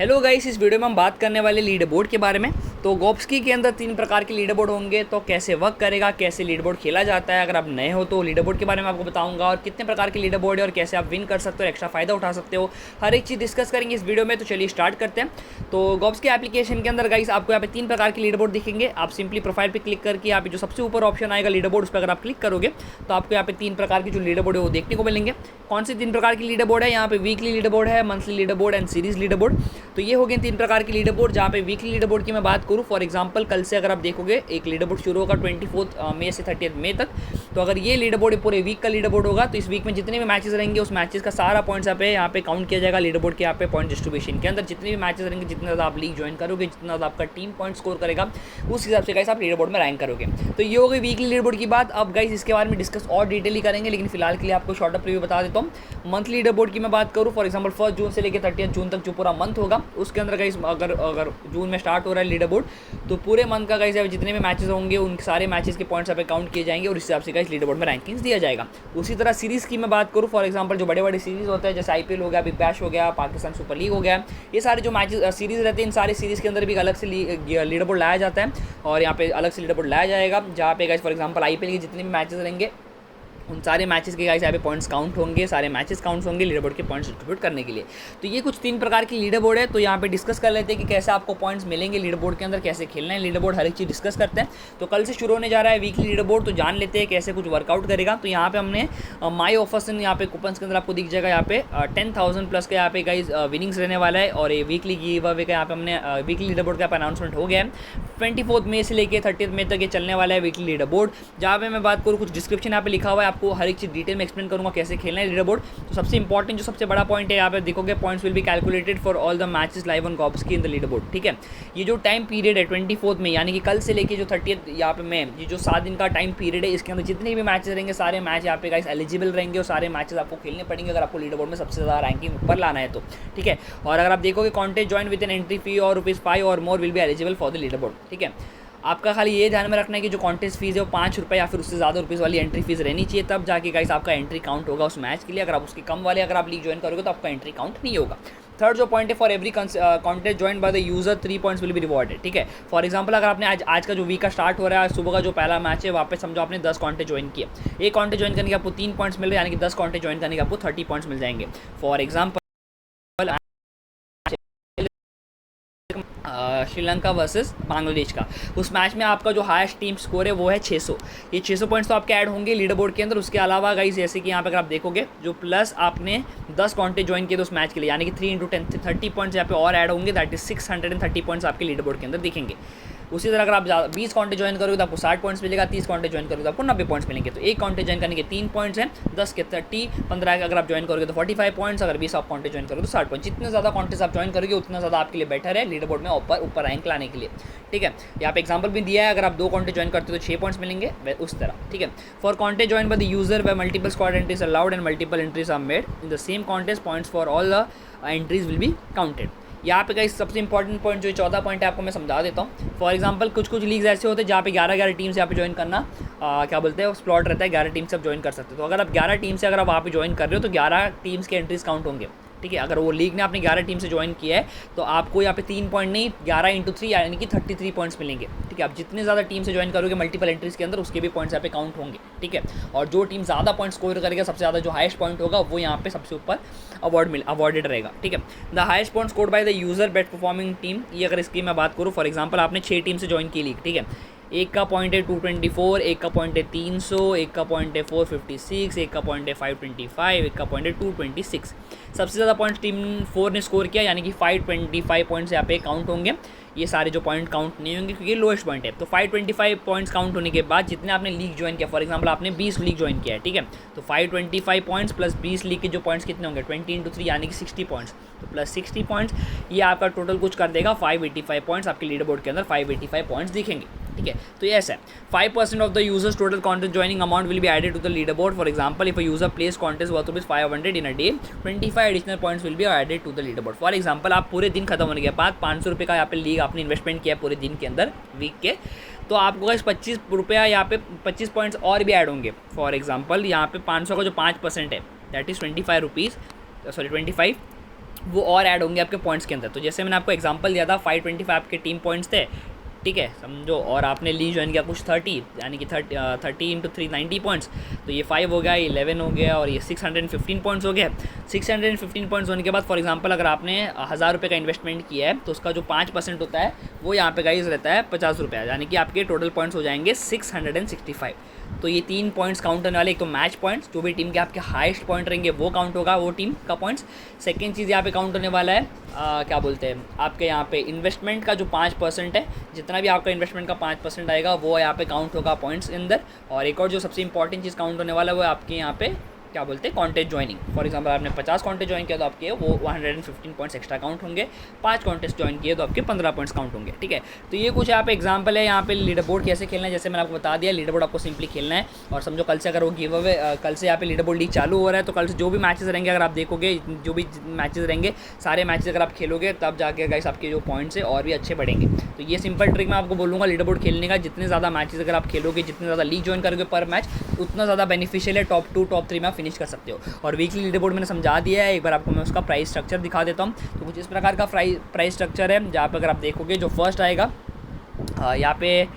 Hello guys, इस video में हम बात करने वाले लीडर बोर्ड के बारे में। तो गोप्सकी के अंदर 3 प्रकार के लीडर बोर्ड होंगे। तो कैसे वर्क करेगा, कैसे लीडर बोर्ड खेला जाता है, अगर आप नए हो तो लीडर बोर्ड के बारे में आपको बताऊंगा, और कितने प्रकार के लीडर बोर्ड है और कैसे आप विन कर सकते हो, एक्स्ट्रा फायदा उठा सकते हो, हर एक चीज़ डिस्कस करेंगे इस वीडियो में। तो चलिए स्टार्ट करते हैं। तो गोप्स के एप्लीकेशन के अंदर गाइस आपको यहाँ पे 3 प्रकार के लीडर बोर्ड दिखेंगे। आप सिंपली प्रोफाइल पर क्लिक करके यहाँ पे जो सबसे ऊपर ऑप्शन आएगा लीडर बोर्ड, उस पर अगर आप क्लिक करोगे तो आपको यहाँ पे 3 प्रकार की जो लीडर बोर्ड है वो देखने को मिलेंगे। कौन से 3 प्रकार की लीडर बोर्ड है? यहाँ पे वीकली लीडर बोर्ड है, monthly leader board and series leader board. तो ये हो गए 3 प्रकार की लीडर बोर्ड। जहाँ पे वीकली लीडर बोर्ड की मैं बात करूँ, फॉर एग्जांपल कल से अगर आप देखोगे एक लीडर बोर्ड शुरू होगा 24 मई से 30 मई तक। तो अगर ये लीडर बोर्ड पूरे वीक का लीडर बोर्ड होगा तो इस वीक में जितने भी मैचेस रहेंगे उस मैचेस का सारा पॉइंट्स यहाँ पे काउंट किया जाएगा लीडर बोर्ड के यहाँ पे पॉइंट डिस्ट्रीब्यूशन के अंदर। जितने भी मैचेस रहेंगे, जितना ज़्यादा आप लीग ज्वाइन करोगे, जितना ज़्यादा आपका टीम पॉइंट स्कोर करेगा, उस हिसाब से गाइस आप लीडर बोर्ड में रैंक करोगे। तो ये हो गई वीकली लीडर बोर्ड की बात। अब गाइस इसके बारे में डिस्कस और डिटेली करेंगे, लेकिन फिलहाल के लिए आपको शॉर्ट अप रिव्यू बता देता हूँ। मंथली लीडर बोर्ड की मैं बात करूँ, फॉर एग्जाम्पल 1 जून से लेकर 30 जून तक जो पूरा मंथ होगा उसके अंदर गाइस अगर जून में स्टार्ट हो रहा है लीडर बोर्ड, तो पूरे मंथ का गाइस जितने भी मैचेस होंगे उन सारे मैचेस के पॉइंट्स पे काउंट किए जाएंगे और इस हिसाब से गाइस लीडर बोर्ड में रैंकिंग्स दिया जाएगा। उसी तरह सीरीज की मैं बात करूँ, फॉर एग्जांपल जो बड़े बड़े सीरीज होते हैं जैसे आईपीएल हो गया, बिग बैश हो गया, पाकिस्तान सुपर लीग हो गया, ये सारे जो मैचेस सीरीज रहते हैं, इन सारे सीरीज के अंदर भी अलग से लीडर बोर्ड लाया जाता है और यहाँ पे अलग से लीडर बोर्ड लाया जाएगा। जहाँ पे गाइस फॉर एग्जांपल आईपीएल के जितने भी मैचेस रहेंगे उन सारे मैचेस के गाइस यहाँ पे पॉइंट्स काउंट होंगे, सारे मैचेस काउंट होंगे लीडर बोर्ड के पॉइंट्स डिस्ट्रीब्यूट करने के लिए। तो ये कुछ 3 प्रकार की लीडर बोर्ड है। तो यहाँ पे डिस्कस कर लेते हैं कि कैसे आपको पॉइंट्स मिलेंगे लीडर बोर्ड के अंदर, कैसे खेलना है लीडर बोर्ड, हर एक चीज़ डिस्कस करते हैं। तो कल से शुरू होने जा रहा है वीकली लीडर बोर्ड, तो जान लेते हैं कैसे कुछ वर्कआउट करेगा। तो यहाँ पे हमने माई ऑफर्स यहाँ पे कूपन्स के अंदर आपको दिख जाएगा यहाँ पे 10,000 प्लस का यहाँ पे गाइस विनिंग्स रहने वाला है। और ये वीकली गिव अवे का यहाँ पे हमने वीकली लीडर बोर्ड का अनाउंसमेंट हो गया है। 24 मई से लेकर 30 मई तक ये चलने वाला है वीकली लीडर बोर्ड। जहाँ पे मैं बात करूँ, कुछ डिस्क्रिप्शन यहाँ पे लिखा हुआ है, आपको हर एक चीज़ डिटेल में एक्सप्लेन करूँगा कैसे खेलना है लीडर बोर्ड। तो सबसे इंपॉर्टेंट जो सबसे बड़ा पॉइंट है यहाँ पे देखोगे, points will be calculated for all the matches live on गोप्सकी इन द लीडर बोर्ड। ठीक है, ये जो टाइम पीरियड है 24 में, यानी कि कल से लेके जो 30 यहाँ पे में, ये जो 7 दिन का टाइम पीरियड है, इसके अंदर जितने भी मैचेस रहेंगे सारे मैच यहाँ पे गाइस एलिजिबल रहेंगे और सारे मैचेस आपको खेलने पड़ेंगे अगर आपको लीडर बोर्ड में सबसे ज़्यादा रैंकिंग ऊपर लाना है तो। ठीक है, और अगर आप देखोगे contest join with an entry fee और ₹5 और more will be eligible for the leader board. ठीक है, आपका खाली ये ध्यान में रखना है कि जो कॉन्टेस्ट फीस है वो ₹5 या फिर उससे ज़्यादा रुपीज़ वाली एंट्री फीस रहनी चाहिए, तब जाके गाइस आपका एंट्री काउंट होगा उस मैच के लिए। अगर आप उसके कम वाले अगर आप लीग ज्वाइन करोगे तो आपका एंट्री काउंट नहीं होगा। थर्ड जो पॉइंट है, for every contest join by the user 3 points will be rewarded. ठीक है, फॉर एग्जांपल अगर आपने आज का जो वीक का स्टार्ट हो रहा है, सुबह का जो पहला मैच है, वहाँ पे समझो आपने 10 कॉन्टेस्ट ज्वाइन किया, एक कॉन्टेस्ट ज्वाइन करने के आपको 3 पॉइंट्स मिल रहे हैं, यानी कि 10 कॉन्टेस्ट ज्वाइन करने के आपको 30 पॉइंट्स मिल जाएंगे। For example Sri Lanka versus Bangladesh का, उस मैच में आपका जो हाईएस्ट टीम स्कोर है वो है 600। ये 600 पॉइंट्स तो आपके ऐड होंगे लीडर बोर्ड के अंदर। उसके अलावा गाइस जैसे कि यहाँ पे अगर आप देखोगे, जो प्लस आपने 10 कॉन्टेस्ट ज्वाइन किए तो उस मैच के लिए, यानी कि 3 × 10 30 पॉइंट्स यहाँ पे और ऐड होंगे, दैट इज 630 पॉइंट्स आपके लीडर बोर्ड के अंदर दिखेंगे। उसी तरह अगर आप 20 कॉन्टेस्ट ज्वाइन करोगे तो आपको 60 पॉइंट्स मिलेगा, 30 कॉन्टेस्ट ज्वाइन करोगे तो आपको 90 पॉइंट्स मिलेंगे। तो एक कॉन्टेस्ट ज्वाइन करने के 3 पॉइंट्स हैं, 10 के 30, 15 अगर आप ज्वाइन करोगे तो 45 पॉइंट्स, अगर 20 आप कॉन्टेस्ट ज्वाइन करोगे तो 60 पॉइंट। जितने ज़्यादा कॉन्टेस्ट आप ज्वाइन करोगे उतना ज़्यादा आपके लिए बेटर है लीडर बोर्ड में ऊपर रैंक लाने के लिए। ठीक है, यहाँ पे एग्जांपल भी दिया है, अगर आप 2 कॉन्टेस्ट ज्वाइन करते हो तो 6 पॉइंट्स मिलेंगे उस तरह। ठीक है, for contest join by the user way multiple squad entries allowed and multiple entries are made in the same contest, points for all the entries will be counted. यहाँ पे गाइस सबसे इंपॉर्टेंट पॉइंट जो 14 point है आपको मैं समझा देता हूँ। फॉर एग्जांपल कुछ लीग्स ऐसे होते हैं जहाँ पे 11 टीम से यहाँ पे ज्वाइन करना क्या बोलते हैं, स्लॉट रहता है, 11 टीम से आप ज्वाइन कर सकते हो। तो अगर आप 11 टीम से अगर आप वहाँ पे ज्वाइन कर रहे हो तो 11 टीम्स के एंट्रीज काउंट होंगे। ठीक है, अगर वो लीग ने आपने 11 टीम से ज्वाइन किया है तो आपको यहाँ पे 3 पॉइंट नहीं 11 × 3 यानी कि 33 पॉइंट्स मिलेंगे। ठीक है, आप जितने ज़्यादा टीम से ज्वाइन करोगे मल्टीपल एंट्रीज के अंदर, उसके भी पॉइंट्स यहाँ पे काउंट होंगे। ठीक है, और जो टीम ज़्यादा पॉइंट स्कोर करेगा, सबसे ज़्यादा जो हाईएस्ट पॉइंट होगा वो यहाँ पे सबसे ऊपर अवॉर्डेड रहेगा। ठीक है, the highest point scored by the user best performing team. ये अगर इसकी मैं बात करूँ, फॉर एग्जाम्पल आपने 6 टीम से ज्वाइन की लीग। ठीक है, एक का पॉइंट है 224, एक का पॉइंट है 300, एक का पॉइंट है 456, एक का पॉइंट है 525, एक का पॉइंट है 226। सबसे ज़्यादा पॉइंट्स टीम 4 ने स्कोर किया, यानी कि 525 पॉइंट्स यहाँ पे काउंट होंगे। ये सारे जो पॉइंट काउंट नहीं होंगे क्योंकि लोएस्ट पॉइंट है। तो 525 पॉइंट्स काउंट होने के बाद जितने आपने लीग ज्वाइन किया, फॉर एग्जांपल आपने 20 लीग ज्वाइन किया है। ठीक है, तो 525 पॉइंट्स प्लस 20 लीग के जो पॉइंट्स कितने होंगे, 20 × 3 यानी कि 60 पॉइंट्स, तो प्लस 60 पॉइंट्स, ये आपका टोटल कुछ कर देगा 585 पॉइंट्स। आपके लीडर बोर्ड के अंदर 585 पॉइंट्स दिखेंगे। ठीक है, तो ये ऐसा है 5% of the users total contest joining amount will be added to the leader board. For example if a user place contest worth ₹500 in a day, 25 additional points will be added to the leader board. For example आप पूरे दिन खत्म होने के बाद ₹500 का यहाँ पे लीग आपने इन्वेस्टमेंट किया पूरे दिन के अंदर वीक के, तो आपको गाइस ₹25 यहाँ पे 25 पॉइंट्स और भी ऐड होंगे। फॉर एग्जांपल यहाँ पे 500 का जो 5% है दैट इज़ ₹25, वो और ऐड होंगे आपके पॉइंट्स के अंदर। तो जैसे मैंने आपको एग्जांपल दिया था 525 आपके टीम पॉइंट्स थे, ठीक है समझो, और आपने लीग ज्वाइन किया कुछ 30, यानी कि 30 इंटू 3 90 पॉइंट्स, तो ये 5 हो गया, 11 हो गया, और ये 615 पॉइंट्स हो गया। 615 पॉइंट्स होने के बाद फॉर एग्जांपल अगर आपने 1000 रुपये का इन्वेस्टमेंट किया है तो उसका जो 5% होता है वो यहाँ पे गाइस रहता है 50 रुपये, यानी कि आपके टोटल पॉइंट्स हो जाएंगे 665। तो ये 3 पॉइंट्स काउंट होने वाले, एक तो मैच पॉइंट्स, जो भी टीम के आपके हाईएस्ट पॉइंट रहेंगे वो काउंट होगा, वो टीम का पॉइंट्स। सेकंड चीज़ यहाँ पे काउंट होने वाला है क्या बोलते हैं आपके यहाँ पे इन्वेस्टमेंट का जो 5% है, जितना भी आपका इन्वेस्टमेंट का 5% आएगा वो यहाँ पे काउंट होगा पॉइंट्स के अंदर। और एक और जो सबसे इंपॉर्टेंट चीज़ काउंट होने वाला है वो आपके यहाँ पे क्या बोलते हैं कॉन्टेस्ट ज्वाइनिंग। फॉर एग्जांपल आपने 50 कॉन्टेस्ट ज्वाइन किया तो आपके वो 115 पॉइंट्स एक्स्ट्रा काउंट होंगे, 5 कॉन्टेस्ट ज्वाइन किए तो आपके 15 पॉइंट्स काउंट होंगे, ठीक है। तो ये कुछ यहाँ पे एग्जांपल है। यहाँ पे लीडर बोर्ड कैसे खेलना है, जैसे मैंने आपको बता दिया, लीडर बोर्ड आपको सिंपली खेलना है। और समझो कल से अगर वो गिव अवे, कल से यहाँ पे लीडर बोर्ड लीग चालू हो रहा है, तो कल से जो भी मैचेस रहेंगे, अगर आप देखोगे जो भी मैचेस रहेंगे, सारे मैचेस अगर आप खेलोगे तब जाके गाइस आपके जो पॉइंट्स है और भी अच्छे बढ़ेंगे। तो ये सिंपल ट्रिक मैं आपको बोलूँगा लीडर बोर्ड खेलने का। जितने ज़्यादा मैचेस अगर आप खेलोगे, जितने ज़्यादा लीग ज्वाइन करोगे पर मैच, उतना ज़्यादा बेनिफिशियल है। टॉप 2 टॉप 3 में आप फिनिश कर सकते हो। और वीकली लीडर बोर्ड मैंने समझा दिया है, एक बार आपको मैं उसका प्राइस स्ट्रक्चर दिखा देता हूँ। तो कुछ इस प्रकार का प्राइस स्ट्रक्चर है, जहाँ पर अगर आप देखोगे जो फर्स्ट आएगा यहाँ पे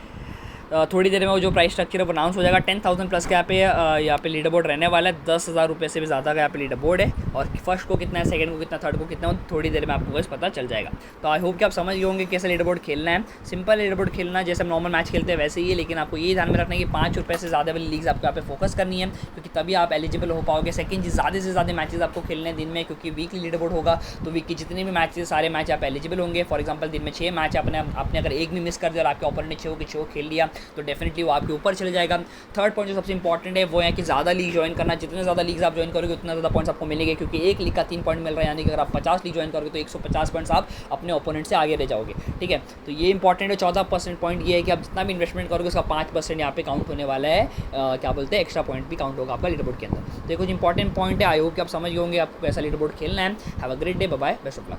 थोड़ी देर में वो जो प्राइस स्ट्रक्चर है वो अनाउंस हो जाएगा। 10,000 प्लस के यहाँ पे लीडर बोर्ड रहने वाला है। 10,000 रुपये से भी ज़्यादा का यहाँ पे लीडर बोर्ड है। और फर्स्ट को कितना है, सेकंड को कितना, थर्ड को कितना, थोड़ी देर में आपको बस पता चल जाएगा। तो आई होप कि आप समझ गए होंगे कैसे लीडर बोर्ड खेलना है। सिंपल लीडर बोर्ड खेलना है, जैसे हम नॉर्मल मैच खेलते हैं वैसे ही है, लेकिन आपको ये ध्यान में रखना है कि 5 रुपये से ज़्यादा वाली लीग्स आपको यहाँ पे फोकस करनी है, क्योंकि तभी आप एलिजिबल हो पाओगे। सेकंड चीज़, ज़्यादा से ज़्यादा मैचेस आपको खेलने हैं दिन में, क्योंकि वीकली लीडर बोर्ड होगा तो वीक की जितने भी मैचेस, सारे मैच आप एलिजिबल होंगे। फॉर एग्जाम्पल दिन में 6 मैच आपने अगर एक भी मिस कर दिया और आपके ओपोनेंट ने 6 के 6 खेल लिया तो डेफिनेटली वो आपके ऊपर चले जाएगा। थर्ड पॉइंट जो सबसे इंपॉर्टेंट है वो है कि ज़्यादा लीग ज्वाइन करना। जितने ज़्यादा लीग्स आप ज्वाइन करोगे उतना ज़्यादा पॉइंट्स आपको मिलेंगे, क्योंकि एक लीग का 3 पॉइंट मिल रहा है, यानी कि अगर आप 50 लीग ज्वाइन करोगे तो 150 पॉइंट्स आप अपने ओपोनेंट से आगे रह जाओगे, ठीक है। तो ये इंपॉर्टेंट है। 14% पॉइंट ये है कि आप जितना भी इन्वेस्टमेंट करोगे उसका 5% यहाँ पे काउंट होने वाला है। क्या बोलते हैं एक्स्ट्रा पॉइंट भी काउंट होगा आपका लीडर बोर्ड के अंदर। तो ये कुछ इंपॉर्टेंट पॉइंट है। आई होप कि आप समझ गए होंगे आपको कैसा लीडर बोर्ड खेलना है। Have a great day, bye bye, best of luck.